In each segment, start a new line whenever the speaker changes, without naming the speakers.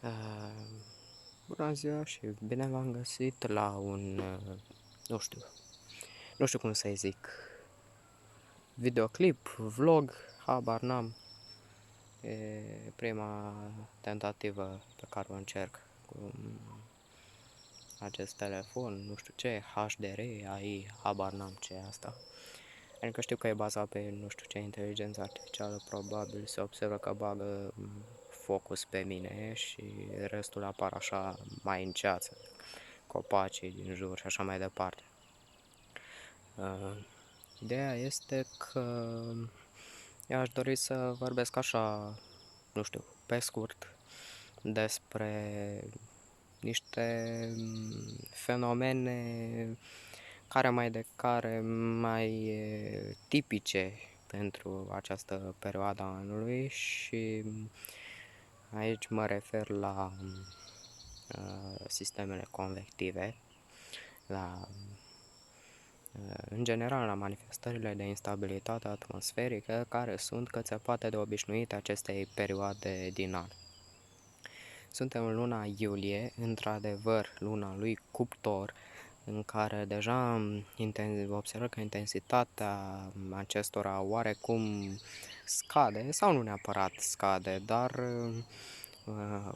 Uh, Bună ziua și bine v-am găsit la un, nu știu cum să-i zic, videoclip, vlog, habar n-am. E prima tentativă pe care o încerc cu acest telefon, nu știu ce, HDR, AI, habar n-am ce e asta. Adică știu că e bazat pe nu știu ce inteligență artificială, probabil se observă că bagă focus pe mine și restul apar așa mai în ceață, copacii din jur și așa mai departe. Ideea este că eu aș dori să vorbesc așa, nu știu, pe scurt, despre niște fenomene care mai tipice pentru această perioadă a anului și aici mă refer la sistemele convective, în general la manifestările de instabilitate atmosferică care sunt cât se poate de obișnuite acestei perioade din an. Suntem în luna iulie, într-adevăr luna lui cuptor, în care deja observă că intensitatea acestora oarecum scade, sau nu neapărat scade, dar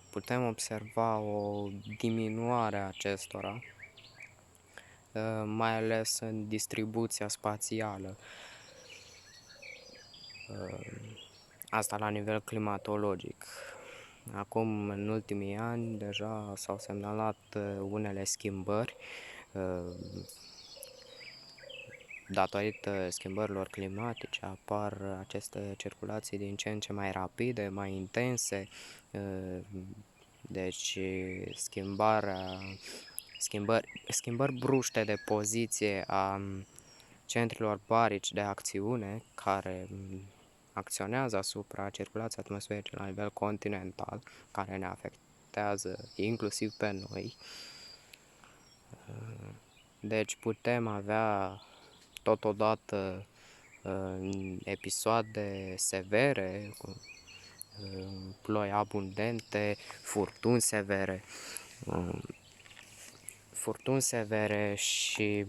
putem observa o diminuare a acestora, mai ales în distribuția spațială. Asta la nivel climatologic. Acum, în ultimii ani, deja s-au semnalat unele schimbări datorită schimbărilor climatice. Apar aceste circulații din ce în ce mai rapide, mai intense, deci schimbări bruște de poziție a centrilor barici de acțiune care acționează asupra circulației atmosferice la nivel continental, care ne afectează inclusiv pe noi. Deci putem avea totodată episoade severe, cu ploi abundente, furtuni severe și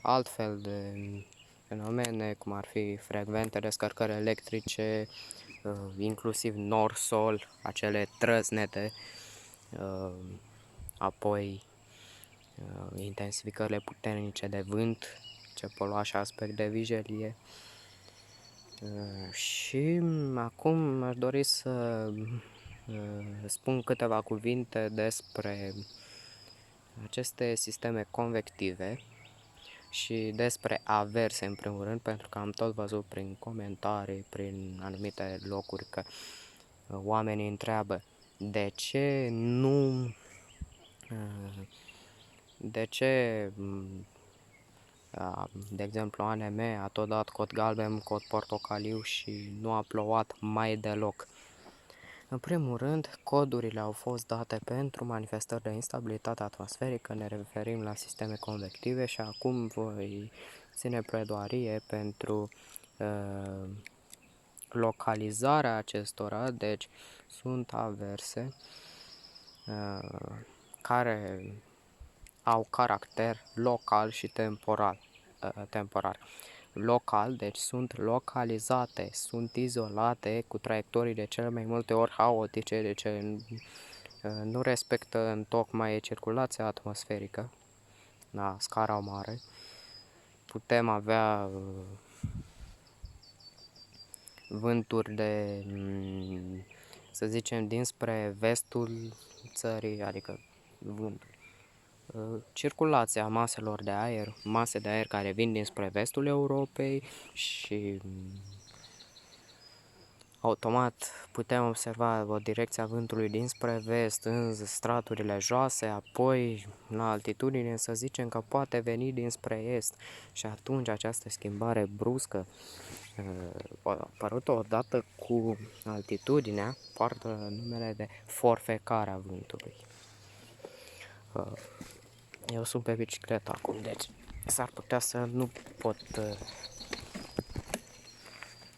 altfel de fenomene, cum ar fi frecvente descărcări electrice, inclusiv nord-sol, acele trăznete, apoi intensificările puternice de vânt, ce polua și aspect de vijelie. Și acum aș dori să spun câteva cuvinte despre aceste sisteme convective și despre averse în primul rând, pentru că am tot văzut prin comentarii, prin anumite locuri că oamenii întreabă de ce nu, de exemplu ANM a tot dat cod galben, cod portocaliu și nu a plouat mai deloc. În primul rând, codurile au fost date pentru manifestări de instabilitate atmosferică, ne referim la sisteme convective și acum voi ține pledoarie pentru localizarea acestora, deci sunt averse care au caracter local și temporar. Local, deci sunt localizate, sunt izolate cu traiectorii de cele mai multe ori haotice, deci nu respectă întocmai circulația atmosferică la scara mare. Putem avea vânturi de, să zicem, dinspre vestul țării, adică vântul. Circulația maselor de aer, mase de aer care vin dinspre vestul Europei și automat putem observa o direcție a vântului dinspre vest în straturile joase, apoi la altitudine să zicem că poate veni dinspre est și atunci această schimbare bruscă apărută odată cu altitudinea poartă numele de forfecare a vântului. Eu sunt pe bicicletă acum, deci s-ar putea să nu pot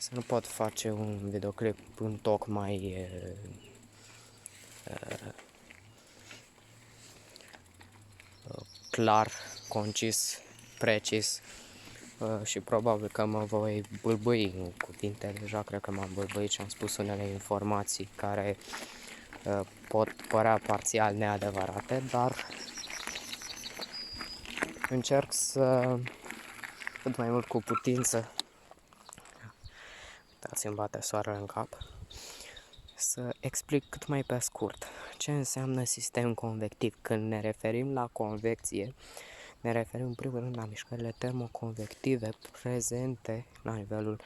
să nu pot face un videoclip în tocmai clar, concis, precis și probabil că mă voi bâlbâi în cuvinte, deja cred că m-am bâlbâit și am spus unele informații care pot părea parțial neadevărate, dar încerc să cât mai mult cu putință, uitați-mi bate soarele în cap, să explic cât mai pe scurt ce înseamnă sistem convectiv. Când ne referim la convecție, ne referim în primul rând la mișcările termoconvective prezente la nivelul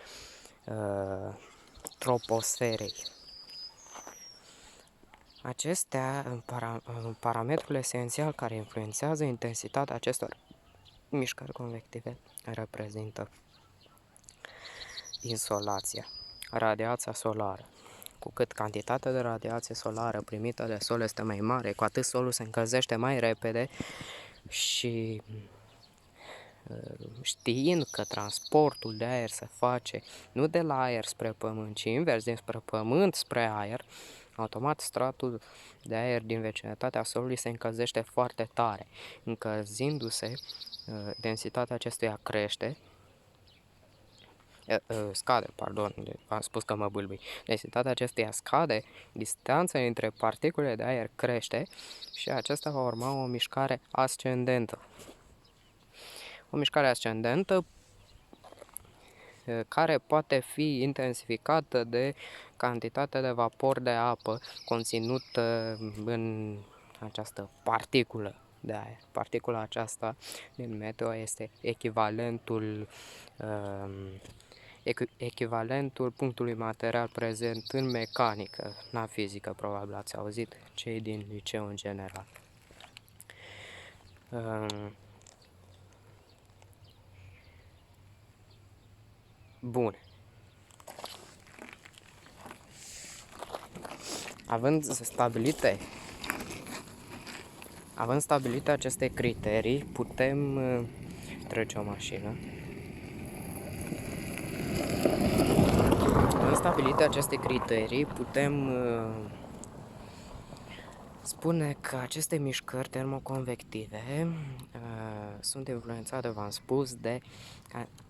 troposferei. Acestea, parametrul esențial care influențează intensitatea acestor mișcări convective, reprezintă insolația, radiația solară. Cu cât cantitatea de radiație solară primită de Sol este mai mare, cu atât Solul se încălzește mai repede și știind că transportul de aer se face nu de la aer spre Pământ, ci invers, dinspre Pământ spre aer, automat stratul de aer din vecinătatea Solului se încălzește foarte tare. Încălzindu-se, densitatea acestuia crește, scade, pardon, am spus că mă bâlbâi. Densitatea acestuia scade, distanța între particulele de aer crește și acesta va urma o mișcare ascendentă. O mișcare ascendentă care poate fi intensificată de cantitatea de vapor de apă conținută în această particulă de aer. Particula aceasta din meteo este echivalentul punctului material prezent în mecanică, la fizică, probabil ați auzit, cei din liceu în general. Bun. Având stabilite aceste criterii, putem trece o mașină. Având stabilite aceste criterii, putem spune că aceste mișcări termoconvective sunt influențate, v-am spus, de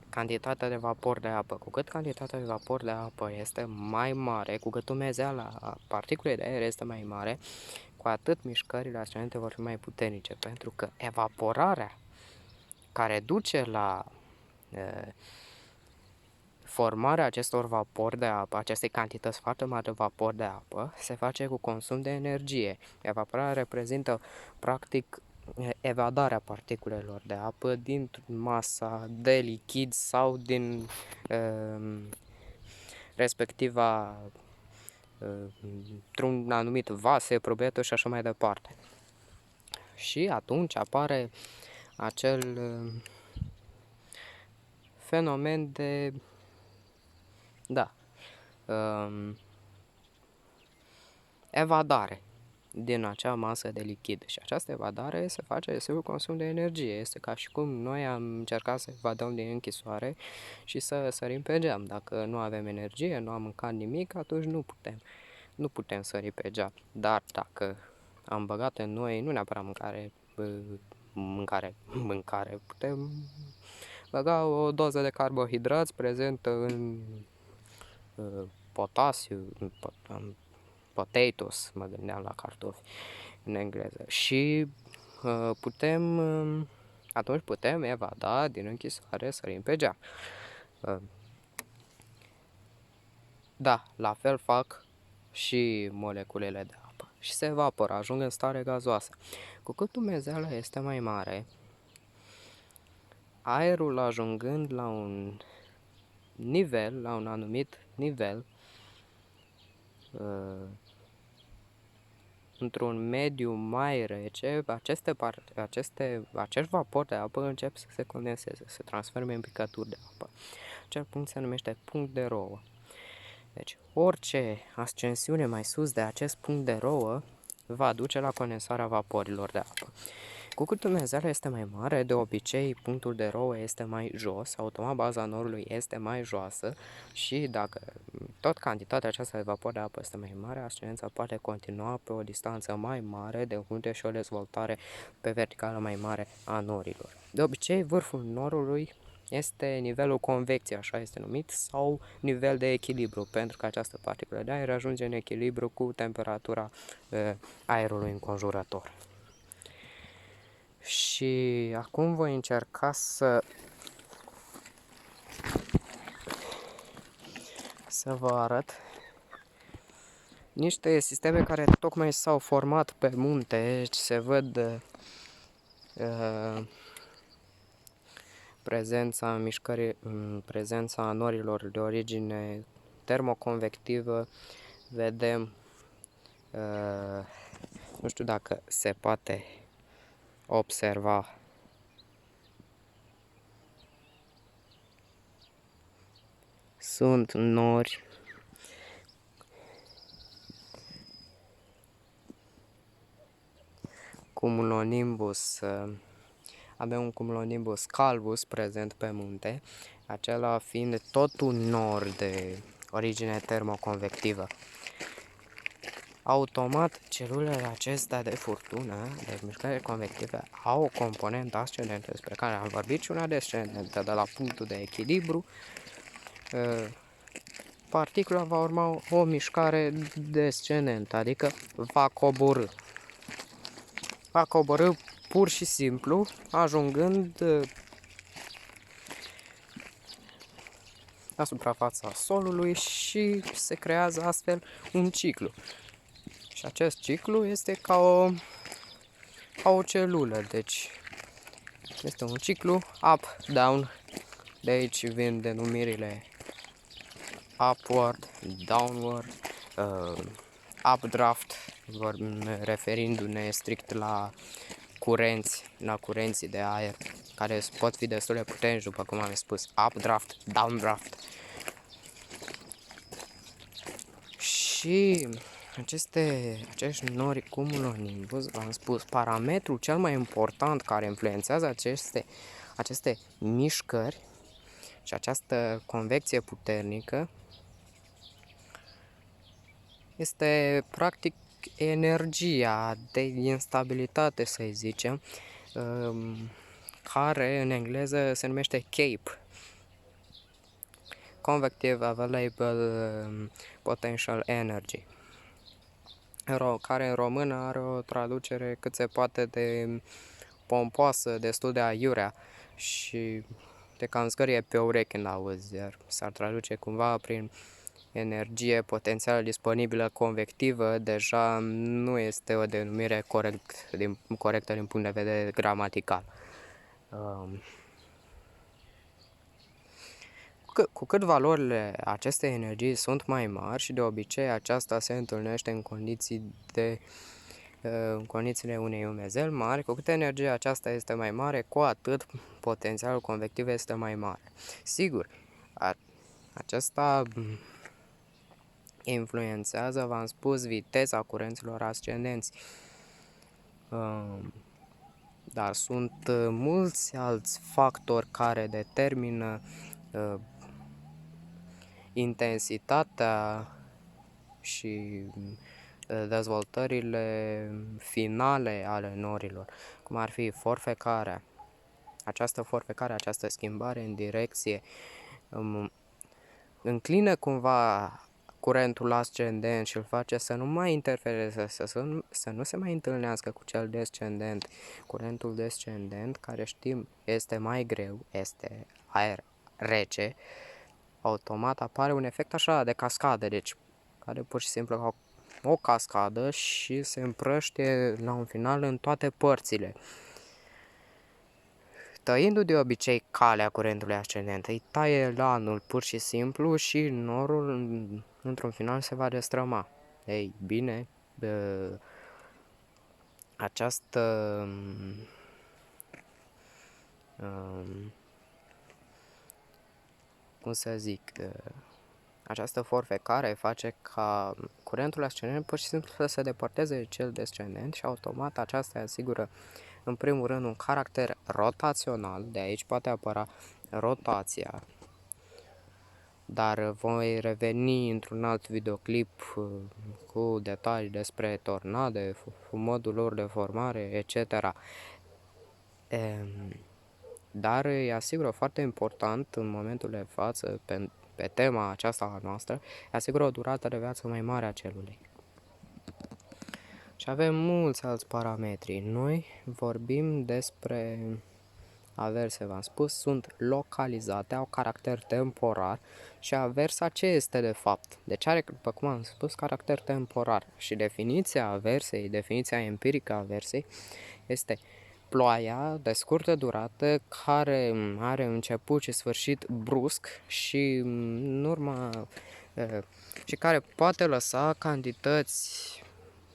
cantitatea de vapor de apă. Cu cât cantitatea de vapor de apă este mai mare, cu cât umezeala particulei de aer este mai mare, cu atât mișcările ascendente vor fi mai puternice, pentru că evaporarea care duce la formarea acestor vapori de apă, acestei cantități foarte mari de vapor de apă, se face cu consum de energie. Evaporarea reprezintă, practic, evadarea particulelor de apă din masa de lichid sau din respectiva într-un anumit vas, probetă și așa mai departe. Și atunci apare acel fenomen de evadare din acea masă de lichid. Și această evadare se face desigur consum de energie. Este ca și cum noi am încercat să evadăm din închisoare și să sărim pe geam. Dacă nu avem energie, nu am mâncat nimic, atunci nu putem sări pe geam. Dar dacă am băgat în noi, nu neapărat mâncare, putem băga o doză de carbohidrați prezentă în potasiu, potatoes, mă gândeam la cartofi în engleză, și atunci putem evada din închisoare, sărim pe geam. Da, la fel fac și moleculele de apă și se evaporă, ajung în stare gazoasă. Cu cât umezeala este mai mare, aerul ajungând la un nivel, la un anumit nivel, într-un mediu mai rece, acești vapori de apă încep să se condenseze, să se transforme în picături de apă. Acel punct se numește punct de rouă. Deci, orice ascensiune mai sus de acest punct de rouă va duce la condensarea vaporilor de apă. Cu cât Dumnezeul este mai mare, de obicei punctul de rouă este mai jos, automat baza norului este mai joasă și dacă tot cantitatea aceasta de vapor de apă este mai mare, ascendența poate continua pe o distanță mai mare de unde și o dezvoltare pe verticală mai mare a norilor. De obicei, vârful norului este nivelul convecției, așa este numit, sau nivel de echilibru, pentru că această particulă de aer ajunge în echilibru cu temperatura aerului înconjurător. Și acum voi încerca să vă arăt niște sisteme care tocmai s-au format pe munte. Se văd prezența norilor de origine termoconvectivă. Vedem, nu știu dacă se poate observa, sunt nori cumulonimbus, avem un cumulonimbus calvus prezent pe munte, acela fiind tot un nor de origine termoconvectivă. Automat, celulele acestea de furtună, de mișcare convectivă, au o componentă ascendentă despre care am vorbit și una descendentă. De la punctul de echilibru, particula va urma o mișcare descendentă, adică va coborî. Va coborî pur și simplu, ajungând la suprafața solului și se creează astfel un ciclu. Și acest ciclu este ca o celulă, deci este un ciclu up-down, de aici vin denumirile upward, downward, updraft, referindu-ne strict la curenții de aer, care pot fi destul de puternici, după cum am spus, updraft, downdraft. Și acești nori cumulonimbus, v-am spus, parametrul cel mai important care influențează aceste mișcări și această convecție puternică este practic energia de instabilitate, să zicem, care în engleză se numește CAPE, Convective Available Potential Energy, care în română are o traducere cât se poate de pompoasă, destul de aiurea și te cam zgârie pe urechi când auzi, iar s-ar traduce cumva prin energie potențială disponibilă convectivă, deja nu este o denumire corectă din punct de vedere gramatical. Cu cât valorile acestei energii sunt mai mari și de obicei aceasta se întâlnește în condițiile unei umezeli mari, cu cât energia aceasta este mai mare, cu atât potențialul convectiv este mai mare. Sigur, acesta influențează, v-am spus, viteza curenților ascendenți. Dar sunt mulți alți factori care determină intensitatea și dezvoltările finale ale norilor, cum ar fi forfecarea. Această schimbare în direcție înclină cumva curentul ascendent și îl face să nu mai interfereze, să nu se mai întâlnească cu cel descendent. Curentul descendent, care știm este mai greu, este aer rece, automat apare un efect așa de cascadă, deci care pur și simplu ca o cascadă și se împrăștie la un final în toate părțile, tăindu de obicei calea curentului ascendent. Îi taie lanul pur și simplu și norul într-un final se va destrăma. Ei bine, această cum să zic, această forfecare face ca curentul ascendent pur și simplu să se depărteze de cel descendent și automat aceasta asigură în primul rând, un caracter rotațional, de aici poate apăra rotația, dar voi reveni într-un alt videoclip cu detalii despre tornade, modul lor de formare, etc. Dar îi asigură foarte important în momentul de față, pe tema aceasta a noastră, îi asigură o durată de viață mai mare a celulei. Și avem mulți alți parametri. Noi vorbim despre averse, v-am spus, sunt localizate, au caracter temporar și aversa ce este de fapt? Deci are, după cum am spus, caracter temporar și definiția aversei, definiția empirică a aversei este ploaia de scurtă durată care are început și sfârșit brusc și în urma și care poate lăsa cantități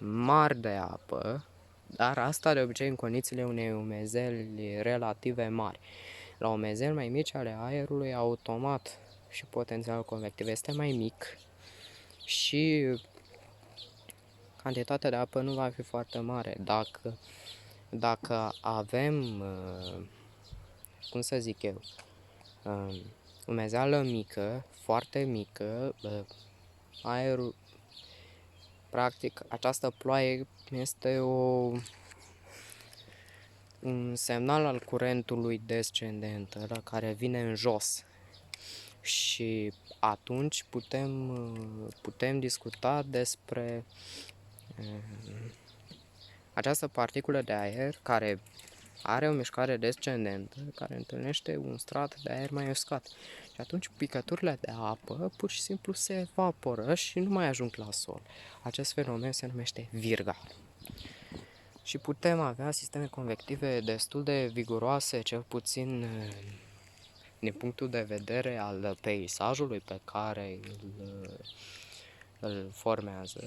mari de apă, dar asta de obicei în condițiile unei umezeli relative mari. La umezeli mai mici ale aerului, automat și potențialul convectiv este mai mic și cantitatea de apă nu va fi foarte mare. Dacă avem, cum să zic eu, umezeală mică, foarte mică, aerul, practic, această ploaie este un semnal al curentului descendent, ăla care vine în jos. Și atunci putem discuta despre această particulă de aer care are o mișcare descendentă, care întâlnește un strat de aer mai uscat. Și atunci picăturile de apă pur și simplu se evaporă și nu mai ajung la sol. Acest fenomen se numește virga. Și putem avea sisteme convective destul de viguroase, cel puțin din punctul de vedere al peisajului pe care îl formează,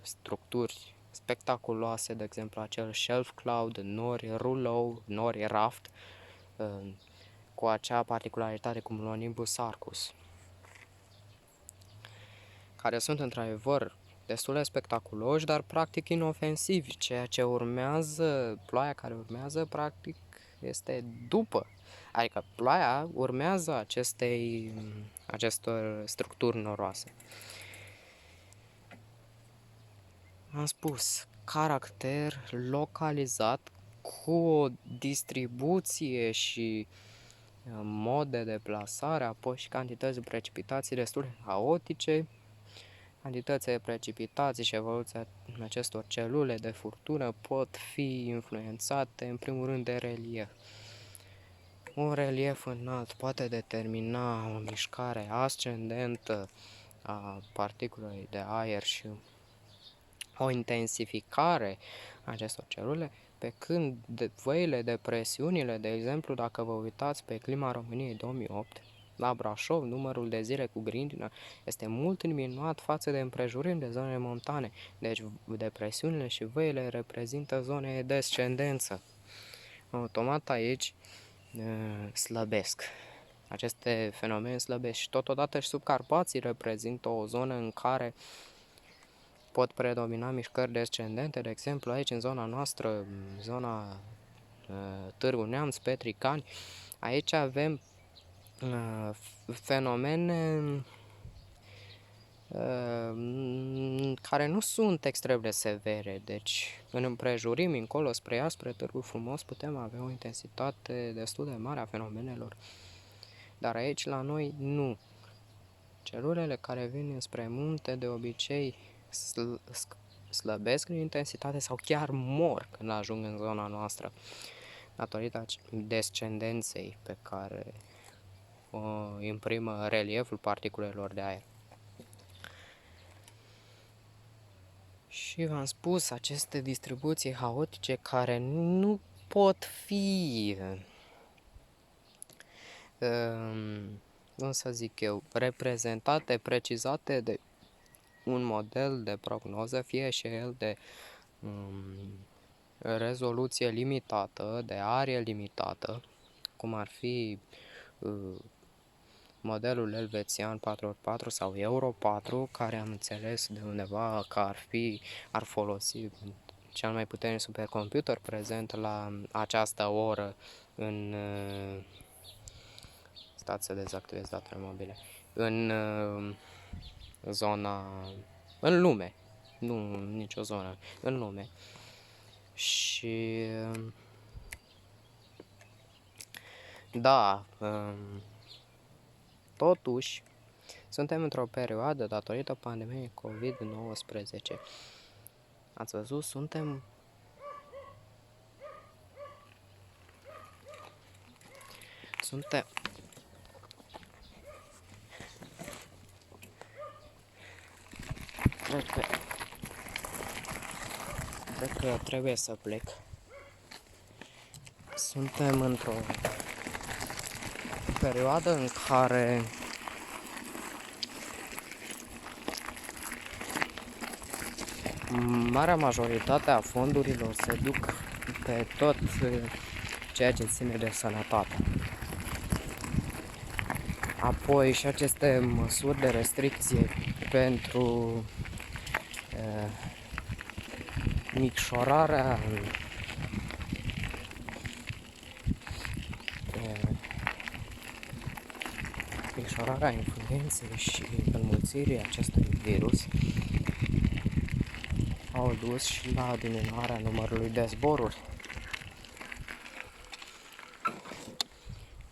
structuri spectaculoase, de exemplu acel shelf cloud, nori rouleau, nori raft, cu acea particularitate cum Cumulonimbus arcus, care sunt într-adevăr destul de spectaculoși, dar practic inofensivi. Ceea ce urmează, ploaia care urmează, practic este după. Adică ploaia urmează acestor structuri noroase. Am spus, caracter localizat cu o distribuție și mod de deplasare, apoi și cantități de precipitații destul de haotice. Cantitățile de precipitații și evoluția acestor celule de furtună pot fi influențate în primul rând de relief. Un relief înalt poate determina o mișcare ascendentă a particulei de aer și o intensificare a acestor celule, pe când văile de presiunile, de exemplu, dacă vă uitați pe clima României 2008, la Brașov, numărul de zile cu grindină este mult diminuat față de împrejurimi de zone montane, deci depresiunile și văile reprezintă zone de descendență. Automat aici slăbesc. Aceste fenomene slăbesc și totodată și subcarpații reprezintă o zonă în care pot predomina mișcări descendente, de exemplu aici în zona noastră, zona Târgu Neamț, Petricani, aici avem fenomene care nu sunt extrem de severe, deci în împrejurimi, încolo, spre ea, spre Târgu Frumos, putem avea o intensitate destul de mare a fenomenelor, dar aici la noi nu. Celulele care vin spre munte de obicei slăbesc în intensitate sau chiar mor când ajung în zona noastră, datorită descendenței pe care o imprimă relieful particulelor de aer. Și v-am spus, aceste distribuții haotice care nu pot fi, cum să zic eu, reprezentate, precizate de un model de prognoză, fie și el de rezoluție limitată, de arie limitată, cum ar fi modelul elvețian 4x4 sau Euro 4, care am înțeles de undeva că ar folosi cel mai puternic supercomputer prezent la această oră în stați să dezactivez datele mobile, în zona, în lume, nu nicio zonă, în lume. Și da, totuși suntem într-o perioadă datorită pandemiei COVID-19. Ați văzut, suntem cred că trebuie să plec. Suntem într-o perioadă în care marea majoritate a fondurilor se duc pe tot ceea ce ține de sănătate. Apoi și aceste măsuri de restricție pentru micșorarea influenței și înmulțirii acestui virus au dus și la diminuarea numărului de zboruri.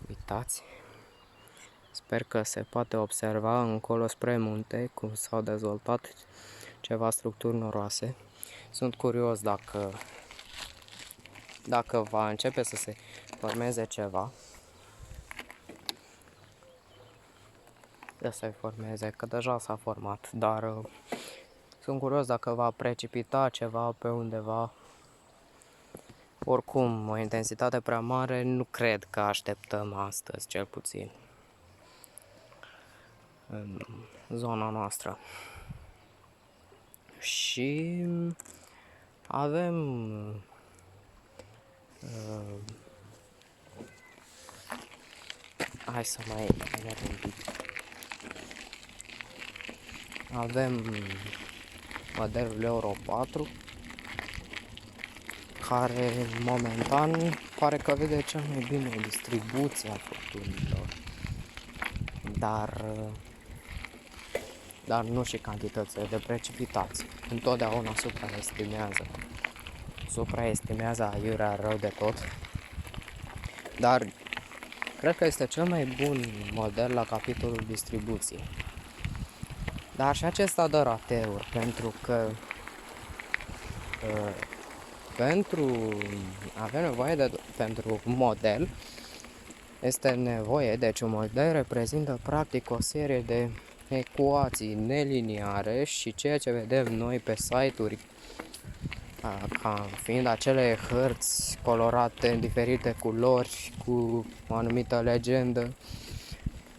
Uitați, sper că se poate observa încolo spre munte cum s-au dezvoltat ceva structuri noroase. Sunt curios dacă va începe să se formeze ceva. Să se formeze, că deja s-a format, dar sunt curios dacă va precipita ceva pe undeva. Oricum, o intensitate prea mare nu cred că așteptăm astăzi, cel puțin, în zona noastră. Și avem hai să mai merg un pic. Avem modelul Euro 4 care momentan pare că vede cel mai bine distribuția furtunilor, dar nu și cantitățile de precipitații. Întotdeauna supraestimează aiurea rău de tot, dar cred că este cel mai bun model la capitolul distribuție. Dar și acesta dă rateuri, pentru că pentru un model este nevoie, deci un model reprezintă practic o serie de ecuații neliniare și ceea ce vedem noi pe site-uri ca fiind acele hărți colorate în diferite culori cu o anumită legendă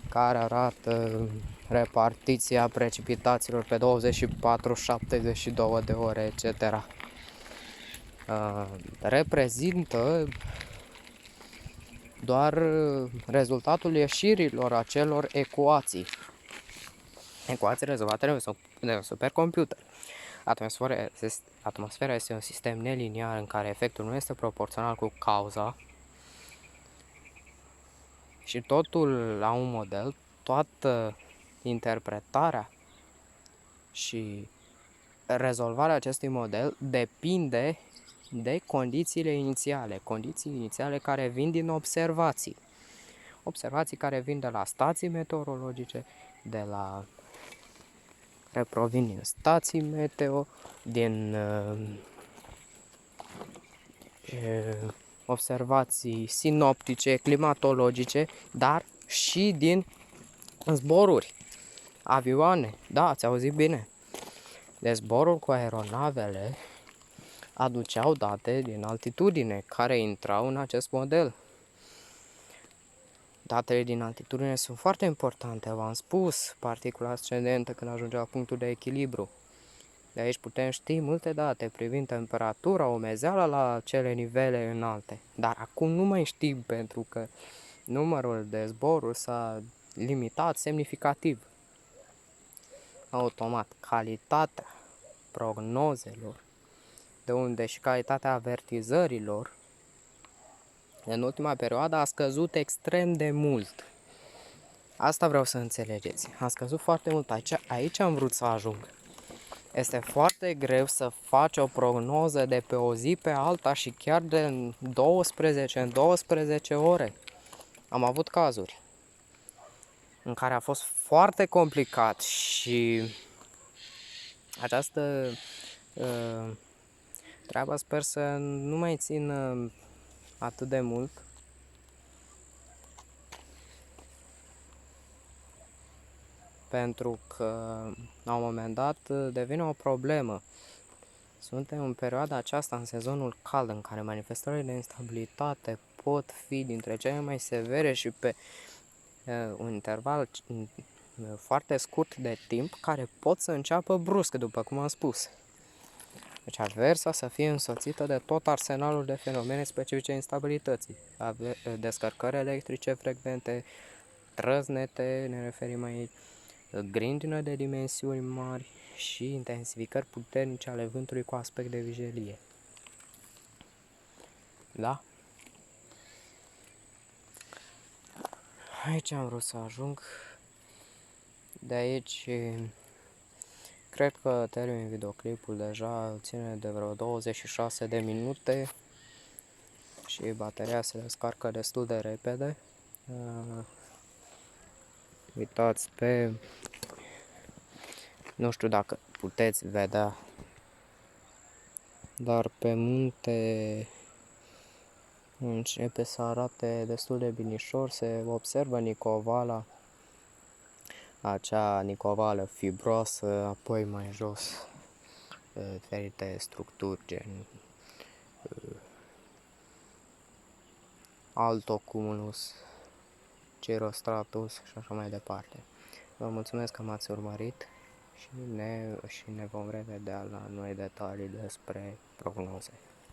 care arată repartiția precipitațiilor pe 24-72 de ore, etc. Reprezintă doar rezultatul ieșirilor acelor ecuații rezolvate de un supercomputer. Atmosfera este un sistem neliniar în care efectul nu este proporțional cu cauza și totul la un model, toată interpretarea și rezolvarea acestui model depinde de condiții inițiale care vin din observații care vin de la stații meteorologice, care provin din stații meteo, din observații sinoptice, climatologice, dar și din zboruri, avioane. Da, ați auzit bine. De zboruri cu aeronavele aduceau date din altitudine care intrau în acest model. Datele din altitudine sunt foarte importante, v-am spus, particula ascendentă când ajunge la punctul de echilibru. De aici putem ști multe date privind temperatura, umezeala la cele nivele înalte. Dar acum nu mai știm pentru că numărul de zboruri s-a limitat semnificativ. Automat, calitatea prognozelor de unde și calitatea avertizărilor în ultima perioadă a scăzut extrem de mult. Asta vreau să înțelegeți. A scăzut foarte mult. Aici am vrut să ajung. Este foarte greu să faci o prognoză de pe o zi pe alta și chiar de 12 în 12 ore. Am avut cazuri în care a fost foarte complicat și această treabă sper să nu mai țină atât de mult. Pentru că la un moment dat devine o problemă. Suntem în perioada aceasta, în sezonul cald, în care manifestările de instabilitate pot fi dintre cele mai severe și pe un interval foarte scurt de timp, care pot să înceapă brusc, după cum am spus. Deci aversa să fie însoțită de tot arsenalul de fenomene specifice instabilității. Descărcări electrice frecvente, trăznete, ne referim aici, grindină de dimensiuni mari și intensificări puternice ale vântului cu aspect de vijelie. Da? Aici am vrut să ajung. De aici cred că termin videoclipul deja, ține de vreo 26 de minute și bateria se descarcă destul de repede. Uitați pe... Nu știu dacă puteți vedea, dar pe munte începe să arate destul de binișor, se observă nicovala, acea nicovală fibroasă, apoi mai jos diferite structuri gen altocumulus, cirrostratus și așa mai departe. Vă mulțumesc că m-ați urmărit și ne vom revedea la noi detalii despre prognoze.